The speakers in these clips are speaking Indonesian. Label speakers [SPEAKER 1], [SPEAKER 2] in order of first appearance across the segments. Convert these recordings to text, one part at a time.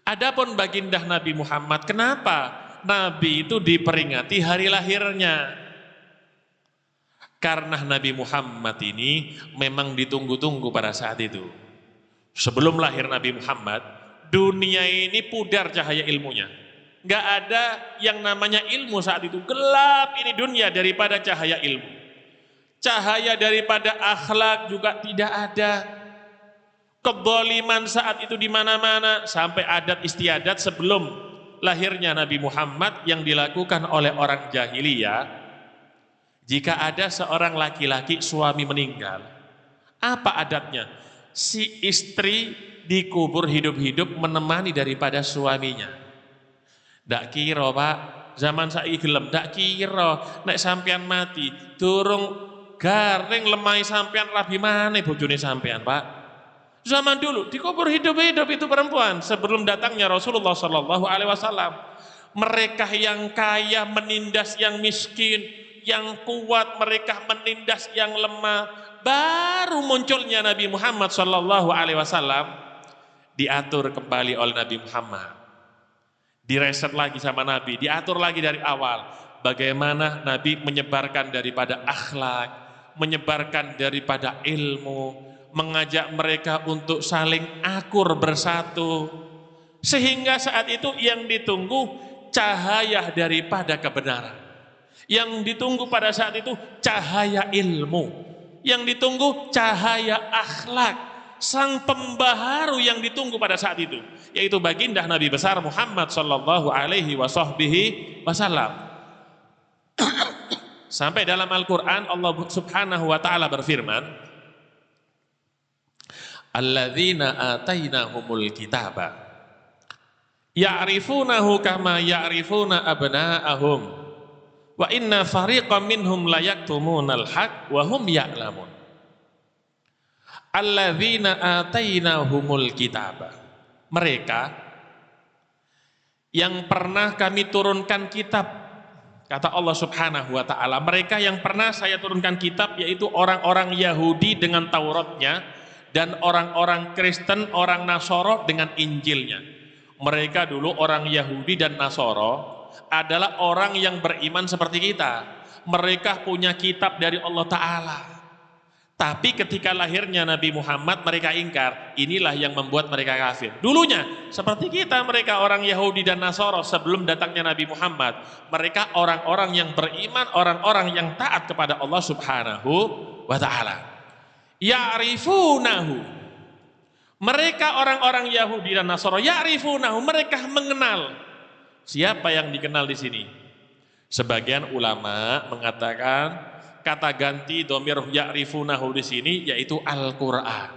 [SPEAKER 1] Adapun baginda Nabi Muhammad, kenapa Nabi itu diperingati hari lahirnya? Karena Nabi Muhammad ini memang ditunggu-tunggu pada saat itu. Sebelum lahir Nabi Muhammad, dunia ini pudar cahaya ilmunya. Gak ada yang namanya ilmu saat itu. Gelap ini dunia daripada cahaya ilmu. Cahaya daripada akhlak juga tidak ada. Kezaliman saat itu di mana-mana, sampai adat istiadat sebelum lahirnya Nabi Muhammad yang dilakukan oleh orang jahiliyah. Jika ada seorang laki-laki suami meninggal, apa adatnya? Si istri dikubur hidup-hidup menemani daripada suaminya. Dak kira Pak, zaman saiki gelem dak kira nek sampean mati durung garing lemai sampean rabi maneh bojone sampean Pak. Zaman dulu dikubur hidup-hidup itu perempuan sebelum datangnya Rasulullah Shallallahu Alaihi Wasallam. Mereka yang kaya menindas yang miskin, yang kuat mereka menindas yang lemah. Baru munculnya Nabi Muhammad Shallallahu Alaihi Wasallam diatur kembali oleh Nabi Muhammad. Direset lagi sama Nabi, diatur lagi dari awal. Bagaimana Nabi menyebarkan daripada akhlak, menyebarkan daripada ilmu, mengajak mereka untuk saling akur bersatu, sehingga saat itu yang ditunggu cahaya daripada kebenaran, yang ditunggu pada saat itu cahaya ilmu, yang ditunggu cahaya akhlak, sang pembaharu yang ditunggu pada saat itu, yaitu baginda Nabi besar Muhammad Sallallahu Alaihi Wasallam. Sampai dalam Al-Quran Allah Subhanahu Wa Taala berfirman, alladzina atainahumul kitaba ya'rifunahu kama ya'rifuna abna'ahum wa inna fariqam minhum la yaktumunal haq wa hum ya'lamun. Alladzina atainahumul kitaba, mereka yang pernah kami turunkan kitab, kata Allah Subhanahu wa taala, mereka yang pernah saya turunkan kitab, yaitu orang-orang Yahudi dengan Tauratnya dan orang-orang Kristen, orang Nasoro dengan Injilnya. Mereka dulu orang Yahudi dan Nasoro adalah orang yang beriman seperti kita. Mereka punya kitab dari Allah Ta'ala. Tapi ketika lahirnya Nabi Muhammad mereka ingkar. Inilah yang membuat mereka kafir. Dulunya seperti kita, mereka orang Yahudi dan Nasoro sebelum datangnya Nabi Muhammad. Mereka orang-orang yang beriman, orang-orang yang taat kepada Allah Subhanahu wa Ta'ala. Ya'rifunahu, mereka orang-orang Yahudi dan Nasara, ya'rifunahu, mereka mengenal. Siapa yang dikenal di sini? Sebagian ulama mengatakan kata ganti dhamir ya'rifunahu di sini yaitu Al-Qur'an.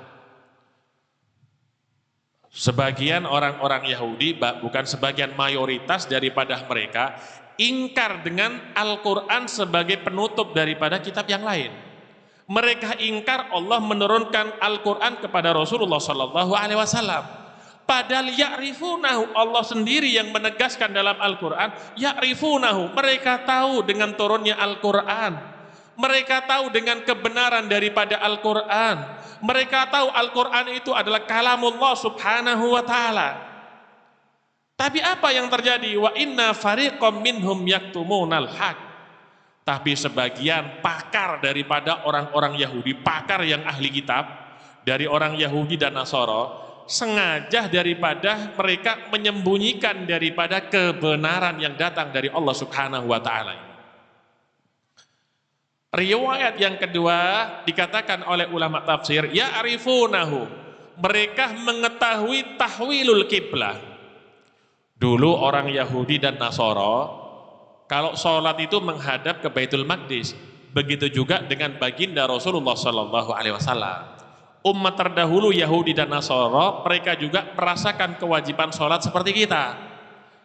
[SPEAKER 1] Sebagian orang-orang Yahudi, bukan sebagian, mayoritas daripada mereka ingkar dengan Al-Qur'an sebagai penutup daripada kitab yang lain. Mereka ingkar Allah menurunkan Al-Quran kepada Rasulullah Sallallahu Alaihi Wasallam. Padahal ya'rifunahu, Allah sendiri yang menegaskan dalam Al-Quran, ya'rifunahu, mereka tahu dengan turunnya Al-Quran. Mereka tahu dengan kebenaran daripada Al-Quran. Mereka tahu Al-Quran itu adalah kalamullah Subhanahu wa Ta'ala. Tapi apa yang terjadi? Wa inna fariqam minhum yaktumunal haq. Tapi sebagian pakar daripada orang-orang Yahudi, pakar yang ahli kitab dari orang Yahudi dan Nasara, sengaja daripada mereka menyembunyikan daripada kebenaran yang datang dari Allah Subhanahu wa Ta'ala. Riwayat yang kedua dikatakan oleh ulama tafsir, ya'rifunahu, mereka mengetahui tahwilul kiblah. Dulu orang Yahudi dan Nasara kalau sholat itu menghadap ke Baitul Maqdis, begitu juga dengan baginda Rasulullah Sallallahu Alaihi Wasallam. Umat terdahulu Yahudi dan Nasara, mereka juga merasakan kewajiban sholat seperti kita.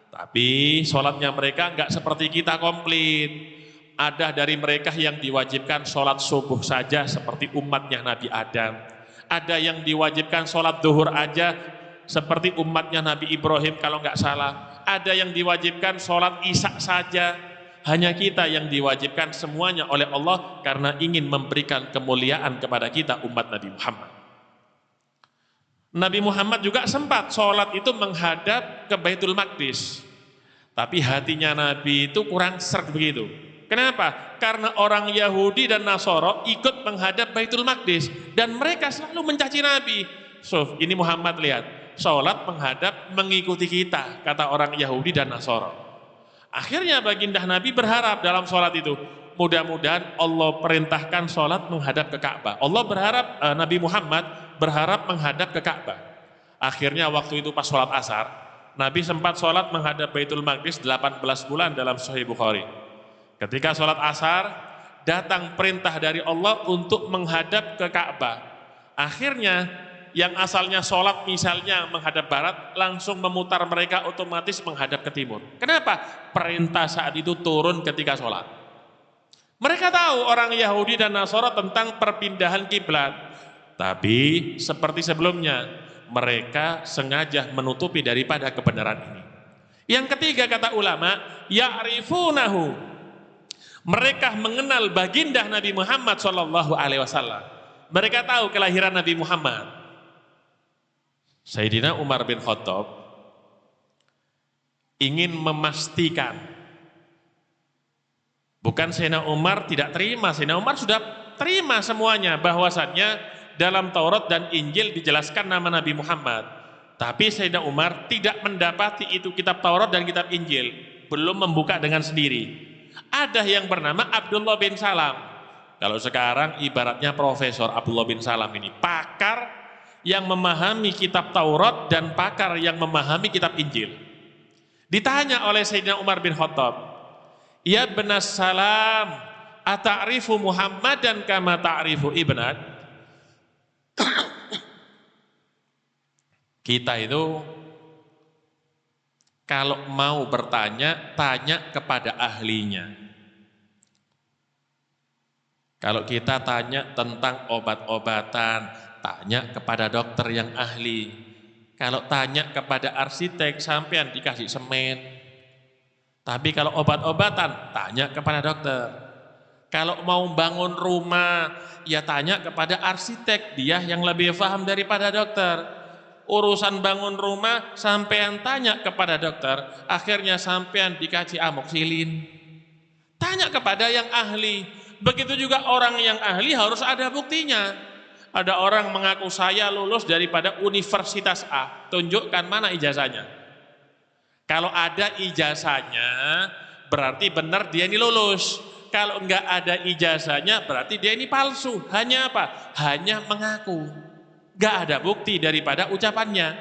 [SPEAKER 1] Tapi sholatnya mereka nggak seperti kita komplit. Ada dari mereka yang diwajibkan sholat subuh saja seperti umatnya Nabi Adam. Ada yang diwajibkan sholat duhur aja seperti umatnya Nabi Ibrahim kalau nggak salah. Ada yang diwajibkan sholat isya saja. Hanya kita yang diwajibkan semuanya oleh Allah karena ingin memberikan kemuliaan kepada kita umat Nabi Muhammad. Nabi Muhammad juga sempat sholat itu menghadap ke Baitul Maqdis. Tapi hatinya Nabi itu kurang sreg begitu. Kenapa? Karena orang Yahudi dan Nasoro ikut menghadap Baitul Maqdis. Dan mereka selalu mencaci Nabi. So, ini Muhammad lihat. Sholat menghadap mengikuti kita, kata orang Yahudi dan Nasoro. Akhirnya baginda Nabi berharap dalam sholat itu. Mudah-mudahan Allah perintahkan sholat menghadap ke Ka'bah. Allah berharap, Nabi Muhammad berharap menghadap ke Ka'bah. Akhirnya waktu itu pas sholat asar, Nabi sempat sholat menghadap Baitul Maqdis 18 bulan dalam Sahih Bukhari. Ketika sholat asar, datang perintah dari Allah untuk menghadap ke Ka'bah. Akhirnya yang asalnya sholat misalnya menghadap barat, langsung memutar mereka otomatis menghadap ke timur. Kenapa? Perintah saat itu turun ketika sholat. Mereka tahu orang Yahudi dan Nasara tentang perpindahan kiblat. Tapi seperti sebelumnya, mereka sengaja menutupi daripada kebenaran ini. Yang ketiga kata ulama, ya'rifunahu. Mereka mengenal baginda Nabi Muhammad SAW. Mereka tahu kelahiran Nabi Muhammad. Sayyidina Umar bin Khattab ingin memastikan. Bukan Sayyidina Umar tidak terima, Sayyidina Umar sudah terima semuanya bahwasannya dalam Taurat dan Injil dijelaskan nama Nabi Muhammad. Tapi Sayyidina Umar tidak mendapati itu kitab Taurat dan kitab Injil, belum membuka dengan sendiri. Ada yang bernama Abdullah bin Salam. Kalau sekarang ibaratnya Profesor Abdullah bin Salam ini, pakar yang memahami kitab Taurat dan pakar yang memahami kitab Injil. Ditanya oleh Sayyidina Umar bin Khattab, ya benas salam, ata'rifu Muhammadan kama ta'rifu ibnat. Kita itu kalau mau bertanya, tanya kepada ahlinya. Kalau kita tanya tentang obat-obatan, tanya kepada dokter yang ahli. Kalau tanya kepada arsitek, sampean dikasih semen. Tapi kalau obat-obatan, tanya kepada dokter. Kalau mau bangun rumah, ya tanya kepada arsitek, dia yang lebih paham daripada dokter. Urusan bangun rumah, sampean tanya kepada dokter, akhirnya sampean dikasih amoksilin. Tanya kepada yang ahli. Begitu juga orang yang ahli harus ada buktinya. Ada orang mengaku saya lulus daripada Universitas A, tunjukkan mana ijazahnya. Kalau ada ijazahnya, berarti benar dia ini lulus. Kalau enggak ada ijazahnya, berarti dia ini palsu. Hanya apa? Hanya mengaku. Enggak ada bukti daripada ucapannya.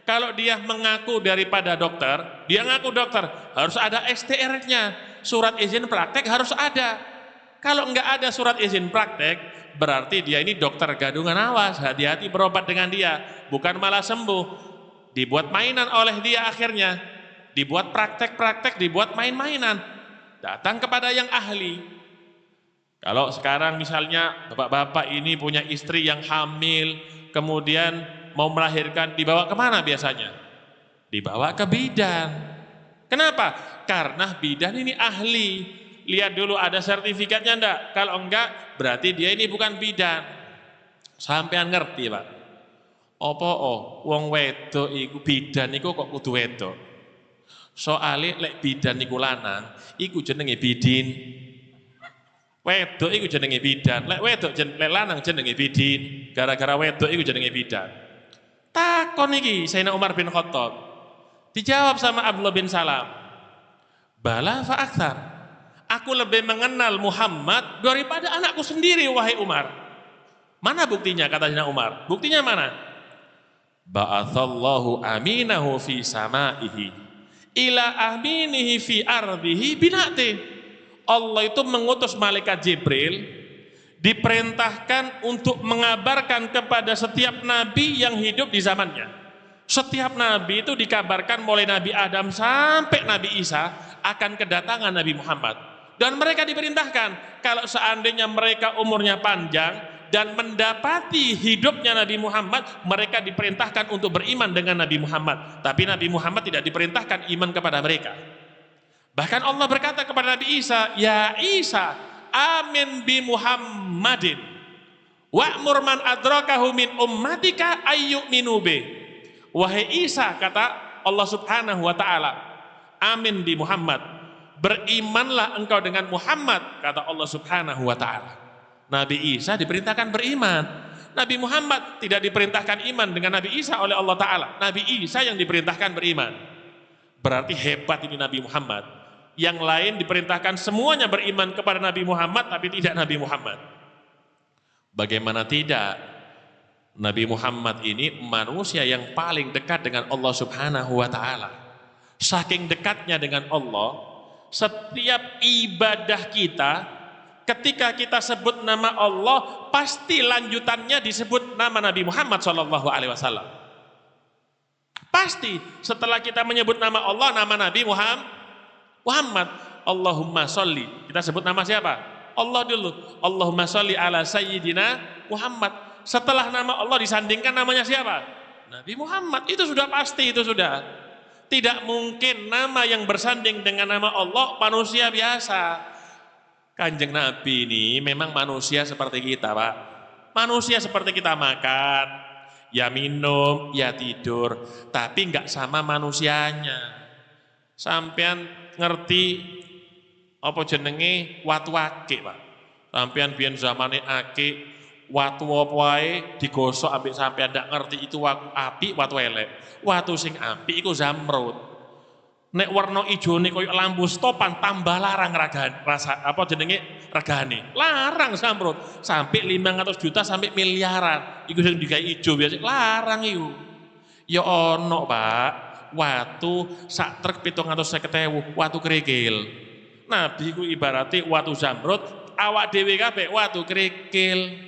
[SPEAKER 1] Kalau dia mengaku daripada dokter, dia ngaku dokter, harus ada STR-nya. Surat izin praktek harus ada. Kalau enggak ada surat izin praktek, berarti dia ini dokter gadungan, awas. Hati-hati berobat dengan dia. Bukan malah sembuh. Dibuat mainan oleh dia akhirnya. Dibuat praktek-praktek, dibuat main-mainan. Datang kepada yang ahli. Kalau sekarang misalnya bapak-bapak ini punya istri yang hamil, kemudian mau melahirkan, dibawa kemana biasanya? Dibawa ke bidan. Kenapa? Karena bidan ini ahli. Lihat dulu ada sertifikatnya enggak? Kalau enggak, berarti dia ini bukan bidan. Sampean ngerti, Pak? Apa wong wedok iku bidan iku kok kudu wedok? Soale lek bidan iku lanang, iku jenenge bidin. Wedok iku jenenge bidan. Lek wedok lek lanang jenenge bidin. Gara-gara wedok iku jenenge bidan. Takon iki Sayyidina Umar bin Khattab. Dijawab sama Abdullah bin Salam. Bala fa aktsar. Aku lebih mengenal Muhammad daripada anakku sendiri, wahai Umar. Mana buktinya, kata Sayyidina Umar? Buktinya mana? Ba'atsallahu aminahu fi samaihi ila aminihi fi ardihi binati. Allah itu mengutus malaikat Jibril, diperintahkan untuk mengabarkan kepada setiap nabi yang hidup di zamannya. Setiap nabi itu dikabarkan mulai Nabi Adam sampai Nabi Isa akan kedatangan Nabi Muhammad. Dan mereka diperintahkan, kalau seandainya mereka umurnya panjang dan mendapati hidupnya Nabi Muhammad, mereka diperintahkan untuk beriman dengan Nabi Muhammad. Tapi Nabi Muhammad tidak diperintahkan iman kepada mereka. Bahkan Allah berkata kepada Nabi Isa, ya Isa, amin bi Muhammadin. Wa'mur man adrakahu min ummatika ayyuminu bih. Wahai Isa, kata Allah Subhanahu wa taala, amin di Muhammad, berimanlah engkau dengan Muhammad, kata Allah Subhanahu wa taala. Nabi Isa diperintahkan beriman. Nabi Muhammad tidak diperintahkan iman dengan Nabi Isa oleh Allah taala. Nabi Isa yang diperintahkan beriman. Berarti hebat ini Nabi Muhammad. Yang lain diperintahkan semuanya beriman kepada Nabi Muhammad, tapi tidak Nabi Muhammad. Bagaimana tidak? Nabi Muhammad ini manusia yang paling dekat dengan Allah Subhanahu wa taala. Saking dekatnya dengan Allah, setiap ibadah kita, ketika kita sebut nama Allah, pasti lanjutannya disebut nama Nabi Muhammad SAW. Pasti setelah kita menyebut nama Allah, nama Nabi Muhammad, Allahumma sholli. Kita sebut nama siapa? Allah dulu. Allahumma sholli ala sayyidina Muhammad. Setelah nama Allah disandingkan namanya siapa? Nabi Muhammad. Itu sudah pasti, itu sudah. Tidak mungkin nama yang bersanding dengan nama Allah manusia biasa. Kanjeng Nabi ini memang manusia seperti kita, Pak. Manusia seperti kita makan, ya minum, ya tidur, tapi enggak sama manusianya. Sampean ngerti apa jenenge watu akik, Pak. Sampean biyen zamane akik watu apa wae digosok ambek sampean ndak ngerti itu watu apik, watu elek. Watu sing apik iku zamrud. Nek warna ijone koyo lampu stopan tambah larang rasa apa jenenge regane. Larang zamrud sampai 500 juta sampai miliaran. Iku sing digawe ijo biasa larang iku. Ya ono, Pak. Watu sak truk 750.000 watu kerikil. Nabi ku ibarate watu zamrud, awak dhewe kabeh watu kerikil.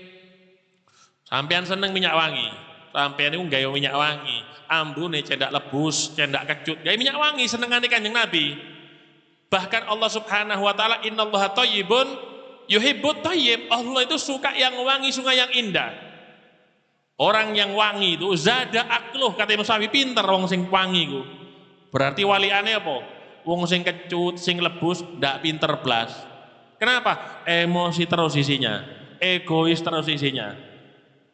[SPEAKER 1] Sampean seneng minyak wangi, sampean itu gawe minyak wangi, ambune cendak lebus, cendak kecut, gawe minyak wangi senengane Kanjeng Nabi. Bahkan Allah Subhanahu wa taala, innallaha thayyibun yuhibbut thayyib. Allah itu suka yang wangi, suka yang indah. Orang yang wangi itu zada akluh, kata Imam Syafi'i, pinter wong sing wangi ku. Berarti waliane apa? Wong sing kecut, sing lebus ndak pinter blas. Kenapa? Emosi terus isinya, egois terus isinya.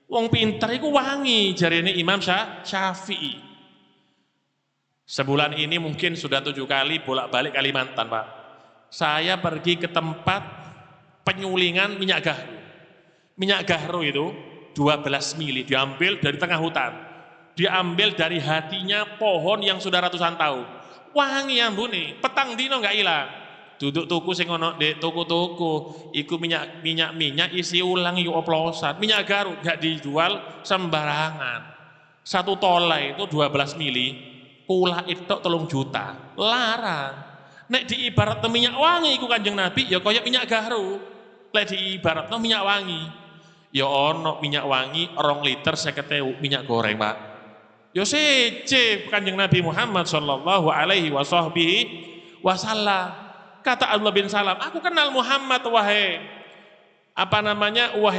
[SPEAKER 1] Wong pinter itu wangi, jarine Imam Syafi'i. Sebulan ini mungkin sudah 7 kali bolak-balik Kalimantan, Pak. Saya pergi ke tempat penyulingan minyak gahru. Minyak gahru itu 12 mili diambil dari tengah hutan. Diambil dari hatinya pohon yang sudah ratusan tahun. Wangi ambune, petang dino enggak hilang. Duduk tuku sing ono ndek tuku-tuku, iku minyak isi ulang iku oplosan. Minyak garut gak dijual sembarangan. Satu tolai itu 12 mili, pula itu 3 juta. Larang. Nek diibaratno minyak wangi iku Kanjeng Nabi ya kaya minyak garu. Lek diibaratno minyak wangi. Ya ono minyak wangi 2 liter 50.000 minyak goreng, Pak. Ya sece Kanjeng Nabi Muhammad sallallahu alaihi wasallam. Kata Abdullah bin Salam, aku kenal Muhammad wahai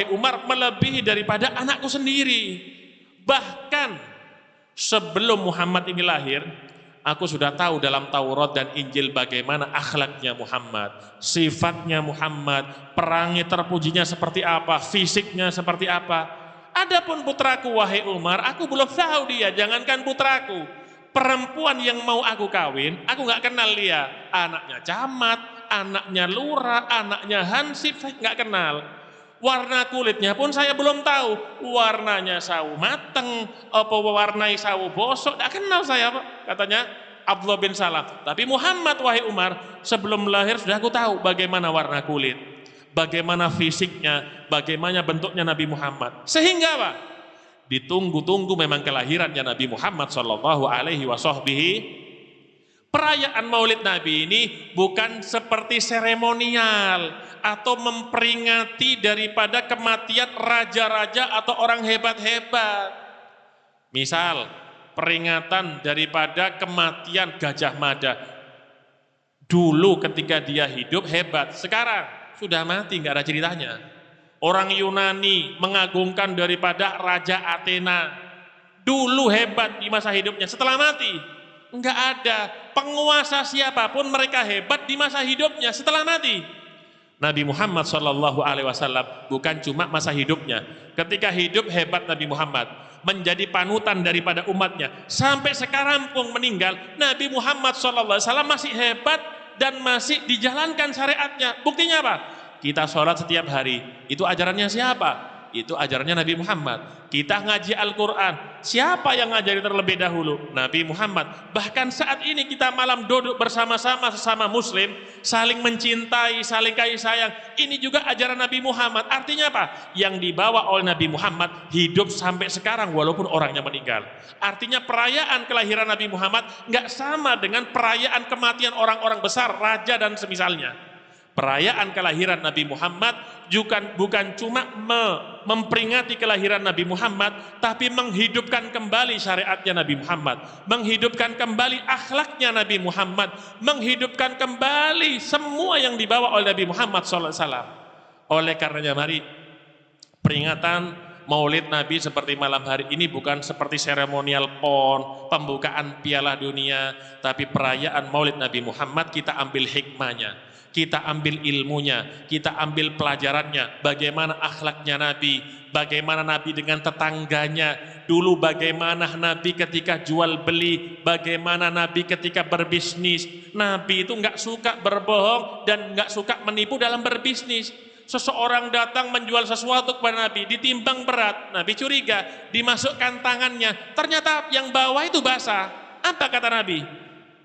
[SPEAKER 1] Umar melebihi daripada anakku sendiri. Bahkan sebelum Muhammad ini lahir, aku sudah tahu dalam Taurat dan Injil bagaimana akhlaknya Muhammad, sifatnya Muhammad, perangi terpujinya seperti apa, fisiknya seperti apa. Adapun putraku wahai Umar, aku belum tahu dia, jangankan putraku. Perempuan yang mau aku kawin, aku nggak kenal dia. Anaknya camat, anaknya lurah, anaknya hansip, saya nggak kenal. Warna kulitnya pun saya belum tahu. Warnanya sawo mateng, apa warnai sawo bosok, nggak kenal saya, Pak. Katanya Abdullah bin Salam. Tapi Muhammad wahai Umar, sebelum lahir sudah aku tahu bagaimana warna kulit, bagaimana fisiknya, bagaimana bentuknya Nabi Muhammad. Sehingga Pak, ditunggu-tunggu memang kelahirannya Nabi Muhammad sallallahu alaihi wasallam. Perayaan Maulid Nabi ini bukan seperti seremonial atau memperingati daripada kematian raja-raja atau orang hebat-hebat. Misal peringatan daripada kematian Gajah Mada. Dulu ketika dia hidup hebat, sekarang sudah mati, nggak ada ceritanya. Orang Yunani mengagungkan daripada Raja Athena. Dulu hebat di masa hidupnya, setelah mati enggak ada. Penguasa siapapun mereka hebat di masa hidupnya, setelah mati Nabi Muhammad Shallallahu Alaihi Wasallam bukan cuma masa hidupnya. Ketika hidup hebat Nabi Muhammad, menjadi panutan daripada umatnya. Sampai sekarang pun meninggal, Nabi Muhammad Shallallahu Alaihi Wasallam masih hebat dan masih dijalankan syariatnya. Buktinya apa? Kita sholat setiap hari. Itu ajarannya siapa? Itu ajarannya Nabi Muhammad. Kita ngaji Al-Quran, siapa yang ngajari terlebih dahulu? Nabi Muhammad. Bahkan saat ini kita malam duduk bersama-sama sesama muslim, saling mencintai, saling kasih sayang. Ini juga ajaran Nabi Muhammad. Artinya apa? Yang dibawa oleh Nabi Muhammad hidup sampai sekarang walaupun orangnya meninggal. Artinya perayaan kelahiran Nabi Muhammad nggak sama dengan perayaan kematian orang-orang besar, raja dan semisalnya. Perayaan kelahiran Nabi Muhammad bukan cuma memperingati kelahiran Nabi Muhammad, tapi menghidupkan kembali syariatnya Nabi Muhammad, menghidupkan kembali akhlaknya Nabi Muhammad, menghidupkan kembali semua yang dibawa oleh Nabi Muhammad SAW. Oleh karenanya mari peringatan Maulid Nabi seperti malam hari ini bukan seperti seremonial PON, pembukaan Piala Dunia, tapi perayaan Maulid Nabi Muhammad kita ambil hikmahnya. Kita ambil ilmunya, kita ambil pelajarannya, bagaimana akhlaknya Nabi, bagaimana Nabi dengan tetangganya, dulu bagaimana Nabi ketika jual beli, bagaimana Nabi ketika berbisnis. Nabi itu nggak suka berbohong dan nggak suka menipu dalam berbisnis. Seseorang datang menjual sesuatu kepada Nabi, ditimbang berat, Nabi curiga, dimasukkan tangannya, ternyata yang bawah itu basah. Apa kata Nabi?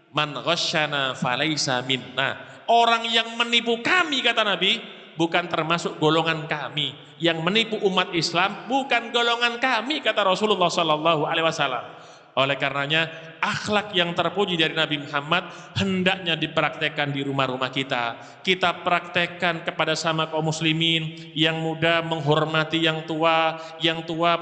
[SPEAKER 1] Man ghasyana falaisa minna. Orang yang menipu kami, kata Nabi, bukan termasuk golongan kami. Yang menipu umat Islam bukan golongan kami, kata Rasulullah Sallallahu Alaihi Wasallam. Oleh karenanya akhlak yang terpuji dari Nabi Muhammad hendaknya dipraktekkan di rumah-rumah kita. Kita praktekkan kepada sama kaum muslimin, yang muda menghormati yang tua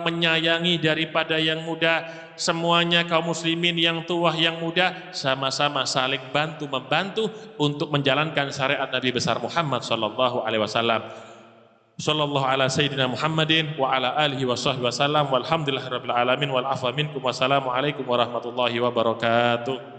[SPEAKER 1] menyayangi daripada yang muda. Semuanya kaum muslimin yang tua yang muda sama-sama saling bantu-membantu untuk menjalankan syariat Nabi besar Muhammad sallallahu alaihi wasallam. Sallallahu ala sayyidina Muhammadin wa ala alihi wa sahbihi wasallam walhamdulillahirabbil alamin wal afwa minkum wassalamu alaikum warahmatullahi wabarakatuh.